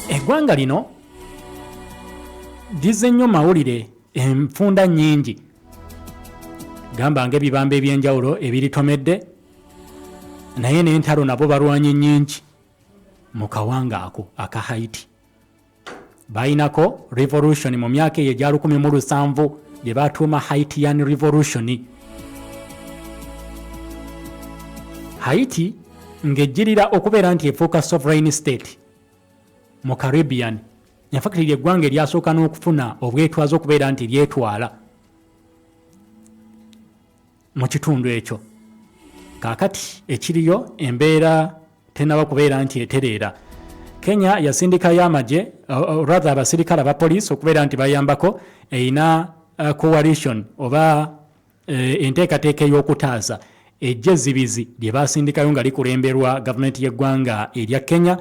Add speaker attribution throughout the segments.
Speaker 1: eggwanga lino lize nnyo mawulire enfunda nnyingi gamba ng'ebibamba ebyenjawulo ebiritomedde naye n'entalo nabo balwanyi nnyingi mu kawanga ako aka Haiti. Bayinako revolution mu myaka eyo egya 1700 gye batuuma Haitian revolution. Haiti ng'ejjirira okubeera nti efuuka sovereign state mu Caribbean. In fact eggwanga eryasooka n'okufuna obwetwaze okubeera nti lyetwala mu kitundu ekyo. Kaakati ekiriyo embeera tenaba kubeera nti etereera. Kenya yasindikayo amagye rather abasirikale aba police okubeera nti bayambako erina coalition oba enteekateeka ey'okutaasa ejjezibizi lye basindikayo nga likulemberwa gavumenti y'eggwanga erya Kenya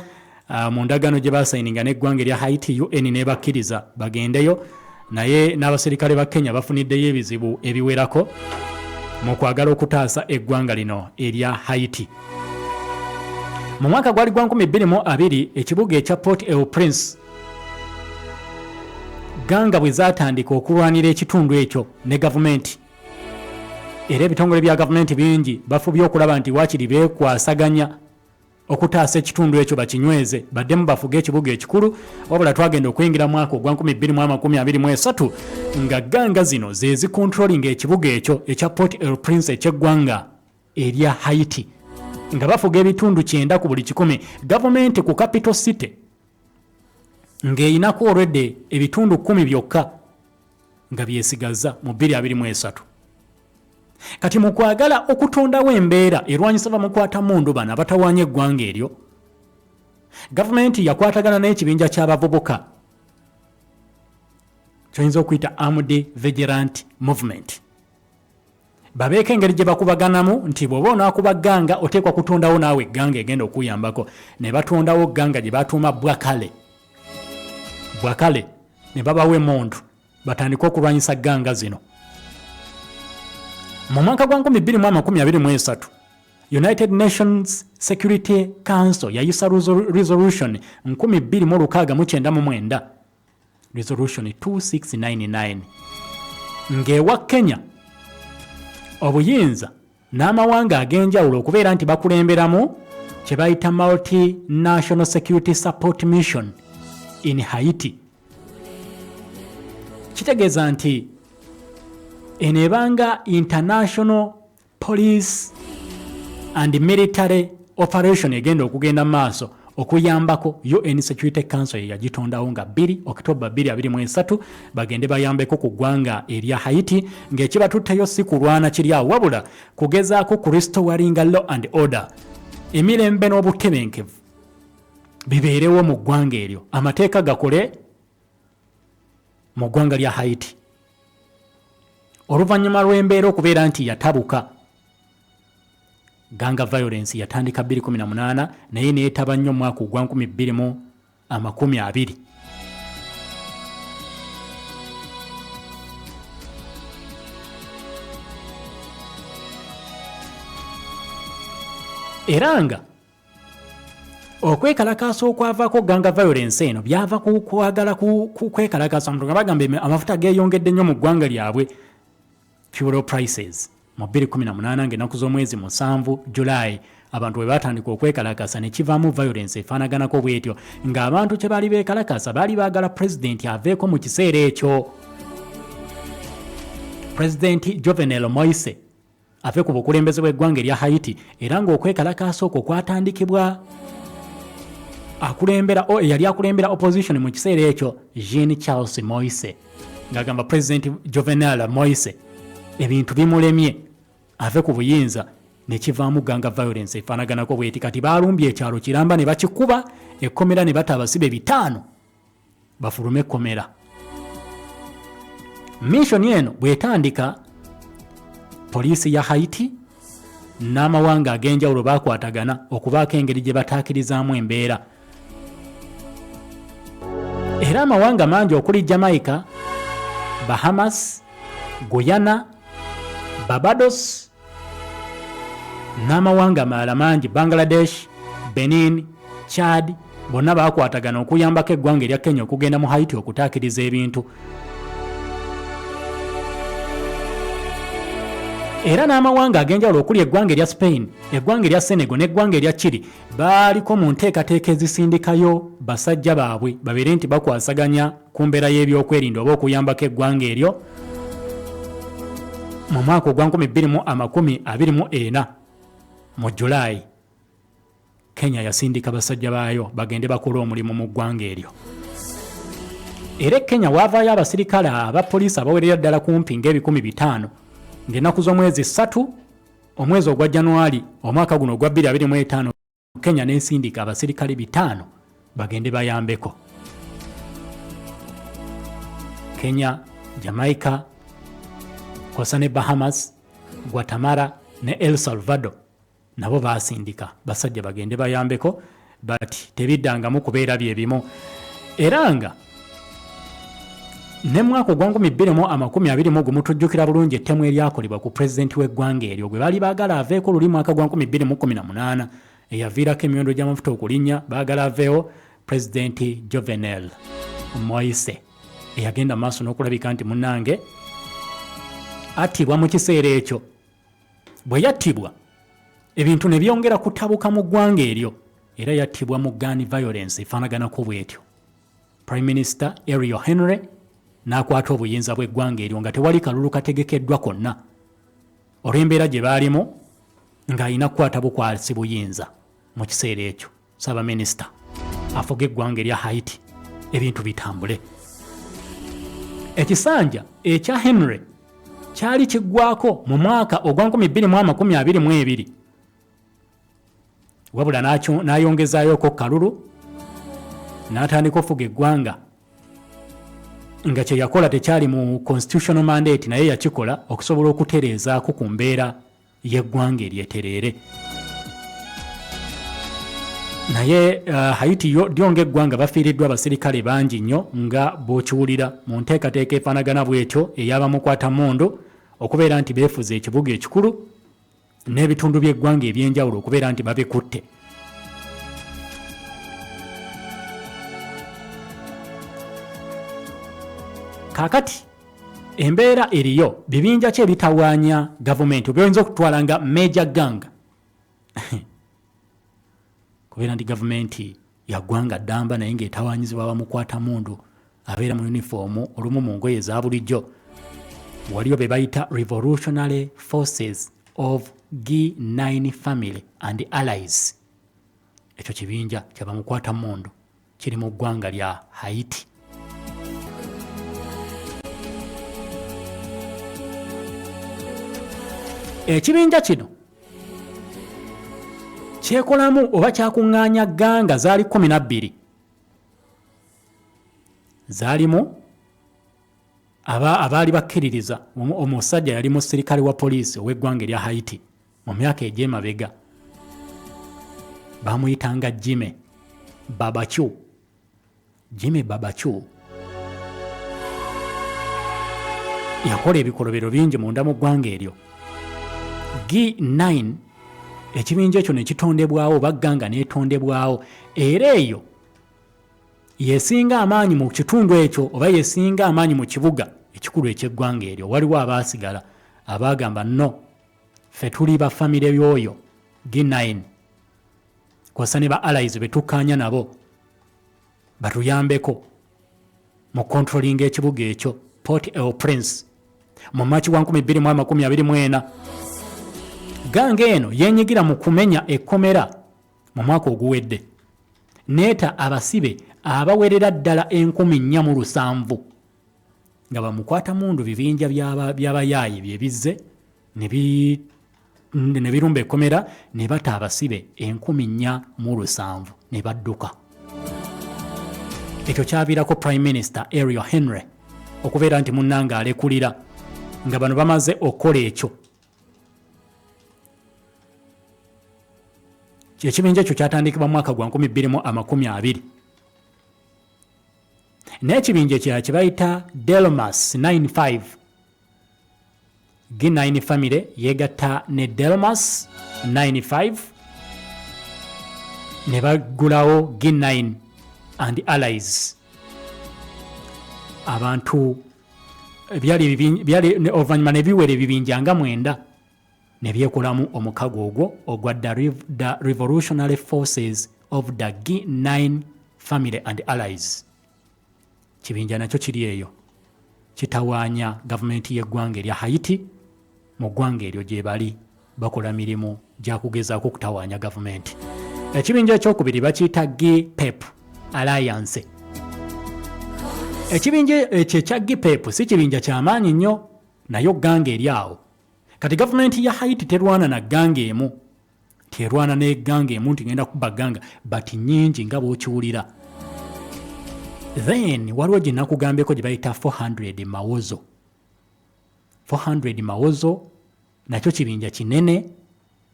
Speaker 1: mu ndagaano gye basayininga n'eggwanga erya Haiti. UN n'ebakkiriza bagendeyo, naye n'abasirikale ba Kenya bafuniddeyo ebizibu ebiwerako mu kwagala okutaasa eggwanga lino erya Haiti. Mu mwaka gwali gwa 2020 ekibuga ekya Port-au-Prince ganga bwe zaatandika okulwanira ekitundu ekyo ne gavumenti, era ebitongole bya gavumenti bingi bafubye okulaba nti waakiri beekwasaganya okutaasa ekitundu ekyo bakinyweze baddemu bafuge ekibuga ekikulu. Wabula twagenda okuyingira mwaka ogwa 2023 nga ganga zino ze zikontrolinga ekibuga ekyo ekya Port-au-Prince eky'eggwanga erya Haiti nga bafuga ebitundu 9 ku buli 100. Gavumenti ku capital city ng'eyinako already ebitundu 10 byokka nga byesigaza mu 2023. Kati mu kwagala okutondawo embeera erwanyisa bamukwata mundu bana abatawaanya eggwanga eryo, gavumenti yakwatagana n'ekibinja ky'abavubuka kyoyinza okuyita Armed Vigilant Movement. Babeeko engeri gye bakubaganamu nti bw'oba onaakuba gganga oteekwa kutondawo naawe egganga egenda okuyambako. Ne batondawo gganga gye batuuma Bwakale ne babawa emontu batandika okulwanyisa gganga zino. Mu mwaka gwa 2023 United Nations Security Council yayisa resolution 2699 resolution 2699 ng'ewa Kenya obuyinza n'amawanga ag'enjawulo okubeera nti bakulemberamu kye bayita Multinational Security Support Mission in Haiti. Kitegeeza nti enebanga international police and military operation egenda okugenda maaso okuyambako UN Security Council yagitondawo nga 2 October 2023 bagende bayambeko ku ggwanga erya Haiti ng'ekibatuttayo si kulwana kiri awo wabula kugezaako ku restoringa law and order, emirembe n'obutebenkevu bibeerewo mu ggwanga eryo, amateeka gakole mu ggwanga lya Haiti. Oluvannyuma lw'embeera okubeera nti yatabuka, ganga violence yatandika 2018 naye neetaba nnyo mwaka gwa 2020. Era nga okwekalakaasa okwavaako ganga violence eno byava ku kwagala kwekalakaasa. Omuntu nga bagamba amafuta geeyongedde nnyo mu ggwanga lyabwe, fuel prices mu 2018 ng'ennaku z'omwezi 7 July abantu bwe batandika okwekalakasa ne kivaamu violence efaanaganako bw'etyo, ng'abantu kye baali beekalakasa baali baagala pulezidenti aveeko mu kiseera ekyo. Pulezidenti Jovenel Moise ave ku bukulembeze bw'eggwanga erya Haiti, era ng'okwekalakasa okwo kwatandikibwa yali akulembera opposition mu kiseera ekyo Jean Charles Moise, ng'agamba Pulezidenti Jovenel Moise ebintu bimulemye ave ku buyinza ne kivaamu ganga violence efaanaganako bw'eti. Kati baalumbye ekyalo kiramba ne bakikuba ekkomera ne bata abasibe 5 bafulume ekkomera. Mission eno bw'etandika, poliisi ya Haiti n'amawanga ag'enjawulo baakwatagana okubaako engeri gye bataakirizaamu embeera. Era amawanga mangi okuli Jamaica, Bahamas, Guyana, Barbados n'amawanga amalala mangi, Bangladesh, Benin, Chad, bonna bakwatagana okuyambako eggwanga erya Kenya okugenda mu Haiti okutaakiriza ebintu. Era n'amawanga ag'enjawulo okuli eggwanga erya Spain, eggwanga erya Senegal n'eggwanga erya Chile baaliko mu nteekateeka ezisindikayo basajja baabwe babeere nti bakwasaganya ku mbeera y'ebyokwerinda oba okuyambako eggwanga eryo. Mu mwaka ogwa 2024 mu Julayi, Kenya yasindika basajja baayo bagende bakole omulimu mu ggwanga eryo. Era Kenya waavaayo abasirikale abapoliisi abawerera ddala kumpi ng'ebikumi 500 ng'ennaku z'omwezi 3 omwezi ogwa Januari omwaka guno ogwa 2025 Kenya n'esindika abasirikale 500 bagende bayambeko. Kenya, Jamaica, kw'ossa ne Bahamas, Guatemala ne El Salvador nabo baasindika basajja bagende bayambeko, bati tebiddangamu kubeera bye bimu. Era nga ne mwaka ogwa 2020 tujjukira bulungi ettemu eryakolebwa ku pulezidenti w'eggwanga eryo gwe baali baagala aveeko luli mwaka gwa 2018 eyaviirako emiwendo gy'amafuta okulinnya, baagala aveewo pulezidenti Jovenel Moise eyagenda mu maaso n'okulabika nti munnange attibwa mu kiseera ekyo. Bwe yattibwa ebintu ne byongera kutabuka mu ggwanga eryo, era yattibwa mu gun violence efaanaganako bw'etyo. Prime Minister Ariel Henry n'akwata obuyinza bw'eggwanga eryo nga tewali kalulu kategekeddwa konna olw'embeera gye baalimu ng'alina kukwata bukwasi buyinza mu kiseera ekyo. Ssaabaminisita afuga eggwanga erya Haiti ebintu bitambule. Ekisanja ekya Henry kyali kiggwako mu mwaka ogwa 2022 wabula n'ayongezaayoko kalulu n'atandika okufuga eggwanga nga kye yakola tekyali mu constitutional mandate, naye yakikola okusobola okutereezaako ku mbeera y'eggwanga eryetereere. Naye Haiti lyonga eggwanga bafiiriddwa abasirikale bangi nnyo nga bw'okiwulira mu nteekateeka efaanagana bw'etyo ey'abamukwatamundu okubeera nti beefuza ekibuga ekikulu n'ebitundu by'eggwanga eby'enjawulo okubeera nti babikutte. Kaakati embeera eriyo, bibinja ki ebitawaanya gavumenti obyinza okutwala nga major gang kubeera nti gavumenti ya ggwanga ddamba naye ng'etawaanyizibwa bamukwatamundu abeera mu yunifoomu olumu mu ngoye eza bulijjo. Waliyo be bayita Revolutionary Forces of G9 Family and Allies. Ekyo kibinja kyabamukwatamundu kiri mu ggwanga lya Haiti. Ekibinja kino kyekolamu oba kyakuŋŋaanya gganga zaali 12. Zaalimu abaali bakkiririza omusajja yali musirikale wa poliisi ow'eggwanga erya Haiti mu myaka egy'emabega, baamuyitanga Jimmy Babacue. Jimmy Babacue yakola ebikolobero bingi munda mu ggwanga eryo. G9 ekibinja ekyo ne kitondebwawo, bagganga n'etondebwawo, era eyo yesinga amaanyi mu kitundu ekyo oba yesinga amaanyi mu kibuga ekikulu eky'eggwanga eryo. Waliwo abaasigala abaagamba no, ffe tuli ba famire y'oyo G9 kw'ossa ne ba allies be tukkaanya nabo batuyambeko mu controlling ekibuga ekyo Port-au-Prince mu Machi wa 2024. Gange eno yenyigira mu kumenya ekkomera mu mwaka oguwedde neeta abasibe abawerera ddala 4,700 nga bamukwatamundu bibinja by'abayaayi byebizze ne birumba ekkomera ne bata abasibe 4,700 ne badduka. Ekyo kyaviirako Prime Minister Ariel Henry okubeera nti munnange alekulira nga bano bamaze okukola ekyo. Ekibinja ekyo kyatandikibwa mu mwaka gwa 2020. N'ekibinja ekirala kye bayita Delmas 95. G9 family yegatta ne Delmas 95 ne bagulawo G9 and allies. Abantu byali oluvannyuma ne biwera ebibinja nga 9 ne byekolamu omukago ogwo ogwa the Revolutionary Forces of the G9 Family and Allies. Kibinja nakyo kiri eyo kitawaanya gavumenti y'eggwanga erya Haiti mu ggwanga eryo gye bali bakola mirimu gya kugezaako okutawaanya gavumenti. Ekibinja ekyokubiri bakiyita G-PEP Alliance. Ekibinja ekyo ekya G-PEP si kibinja kyamaanyi nnyo nayo gganga eri awo. Kati gavumenti ya Haiti terwana na gganga emu, terwana n'egganga emu nti ngenda kuba gganga, bati nnyingi nga bw'okiwulira. Then waliwo gye nakugambeko gye bayita 400 mawozo. 400 mawozo nakyo kibinja kinene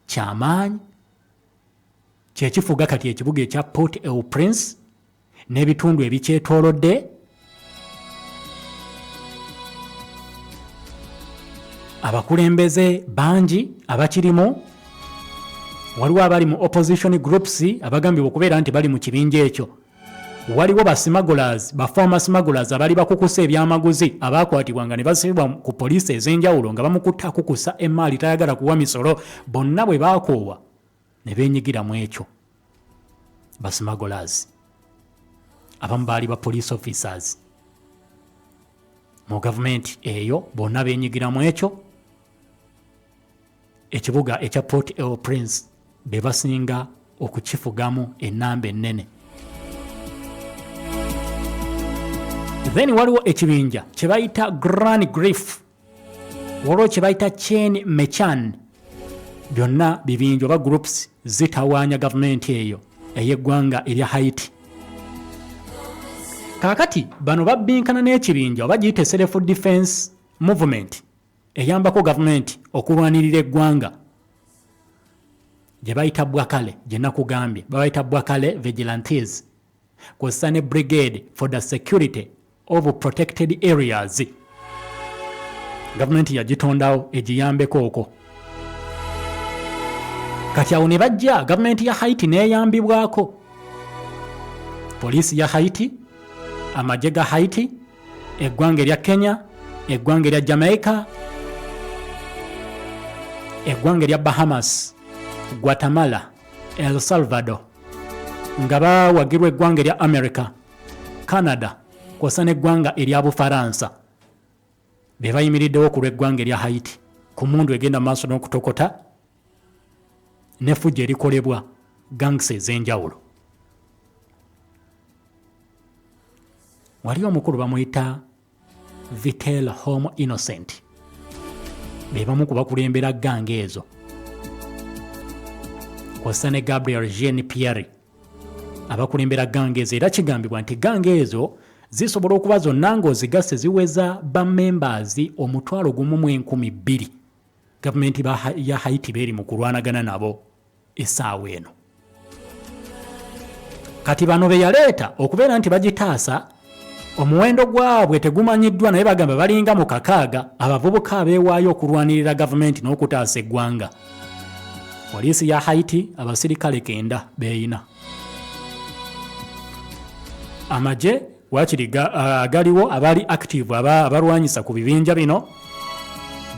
Speaker 1: kyamaanyi kyekifuga kati ekibuga ekya Port-au-Prince n'ebitundu ebikyetoolodde. Abakulembeze bangi abakirimu, waliwo abali mu opposition groups abagambibwa okubeera nti bali mu kibinja ekyo. Waliwo ba former smugglers abali bakukusa ebyamaguzi abakwatibwanga ne basibibwa ku poliisi ez'enjawulo nga bamukutta kukusa emaali tayagala kuwa misolo. Bonna bwe baakoowa ne beenyigira mu ekyo. Ba smugglers abamu baali ba police officers mu gavumenti eyo, bonna beenyigira mu ekyo. Ekibuga ekya Port-au-Prince be basinga okukifugamu ennamba ennene. Then waliwo ekibinja kye bayita Grand Grief, waliwo kye bayita Chen Mechan. Byonna bibinja oba groups zitawaanya gavumenti eyo ey'eggwanga erya Haiti. Kaakati bano babbinkana n'ekibinja oba giyite Self Defense Movement eyambako gavumenti okulwanirira eggwanga gye bayita Bwakale, gye nakugambye babayita Bwakale Vigilantes, kw'ossa ne Brigade for the Security of Protected Areas. Gavumenti yagitondawo egiyambeko okwo. Kati awo ne bajja gavumenti ya Haiti neeyambibwako. Poliisi ya Haiti, amagye ga Haiti, eggwanga erya Kenya, eggwanga erya Jamaica, eggwanga erya Bahamas, Guatemala, El Salvador, nga bawagirwa eggwanga erya America, Canada, kw'ossa n'eggwanga erya Bufaransa. Be bayimiriddewo ku lw'eggwanga erya Haiti ku mmundu egenda mu maaso n'okutokota n'effujjo erikolebwa gangs ez'enjawulo. Wali omukulu bamuyita Vitel Home Innocent, be bamu ku bakulembera ganga ezo, kw'ossa ne Gabriel Jean Pierre abakulembera ganga ezo. Era kigambibwa nti ganga ezo zisobola okuba zonna ng'ozigase ziweza bamembers 1,200,000. Gavumenti ya Haiti beeri mu kulwanagana nabo essaawa eno. Kati bano be yaleeta okubeera nti bagitaasa, omuwendo gwabwe tegumanyiddwa naye bagamba balinga mu 600 abavubuka abeewaayo okulwanirira gavumenti n'okutaasa eggwanga. Poliisi ya Haiti abasirikale 9 beeyina. Amagye wakiri agaliwo abali active abalwanyisa ku bibinja bino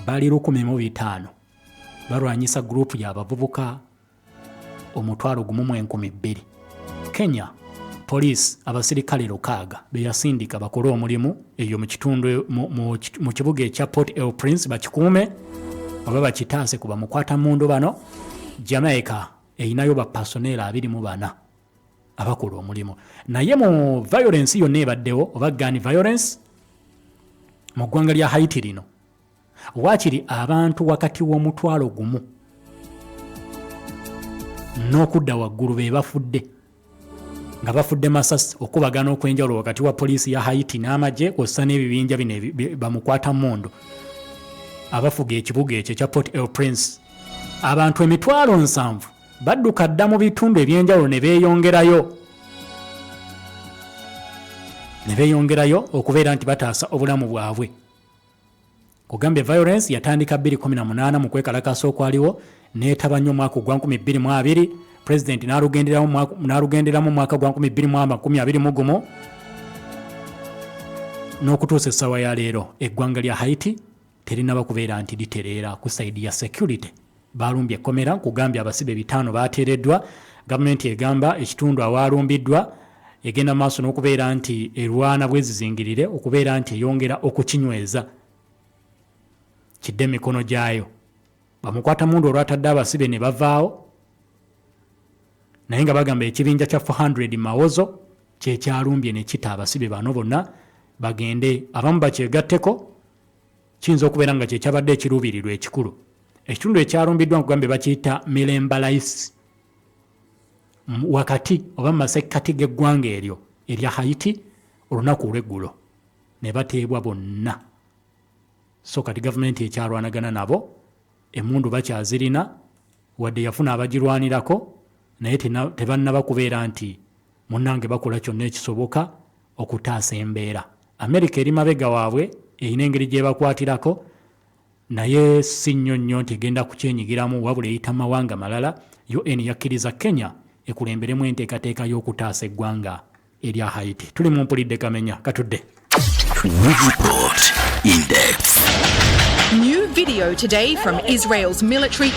Speaker 1: bali 1,500 balwanyisa group y'abavubuka 1,200,000. Kenya police abasirikale 600 beyasindika bakole omulimu eyo mu kitundu mu kibuga ekya Port-au-Prince bakikuume oba bakitaase kuba mukwata mundu bano. Jamaica eyinayo ba personnel 24 abakola omulimu. Naye mu violence yonna ebaddewo oba gun violence mu ggwanga lya Haiti lino wakiri abantu wakati w'1,000 n'okudda waggulu be bafudde, nga bafudde masasi okubagana okwenjawulo wakati wa poliisi ya Haiti n'amagye kw'ossa n'ebibinja bino bamukwata mundu abafuga ekibuga ekyo ekya Port-au-Prince. Abantu 7,000 badduka dda mu bitundu ebyenjawulo ne beeyongerayo okubeera nti bataasa obulamu bwabwe. Kugambye violence yatandika 2018 mu kwekalakasa okwaliwo n'etaba nnyo mwaka gwa 2020 president n'alugenderamu mwaka gwa 2021 n'okutuusa essaawa ya leero eggwanga lya Haiti terinaba kubeera nti litereera ku saidi ya security. Balumbye ekkomera kugambya abasibe 5 bateereddwa. Gavumenti egamba ekitundu awalumbiddwa egenda maaso n'okubeera nti erwana bwezizingirire okubeera nti eyongera okukinyweza kidde emikono gyayo. Bamukwata mundu olwatadde abasibe ne bavaawo naye nga bagamba ekibinja kya 400 mawozo kyekyalumbye ne kita abasibe bano bonna bagende abamu bakyegatteko kiyinza okubeera nga kyekyabadde ekiruubirirwa ekikulu. Ekitundu ekyalumbiddwa nkugambye bakiyita Milembalais wakati oba masekkati g'eggwanga eryo erya Haiti olunaku olw'eggulo ne bateebwa bonna. So kati gavumenti ekyalwanagana nabo emmundu bakyazirina wadde yafuna abagirwanirako naye tebannaba kubeera nti munnange bakola kyonna ekisoboka okutaasa embeera. Amerika eri mabega waabwe erina engeri gyebakwatirako naye si nnyo nti egenda kukyenyigiramu wabula eyita mawanga malala. UN yakkiriza Kenya ekulemberemu enteekateeka y'okutaasa eggwanga erya Haiti. Tuli mu mpulidde kamenya katudde.
Speaker 2: New video today from Israel's military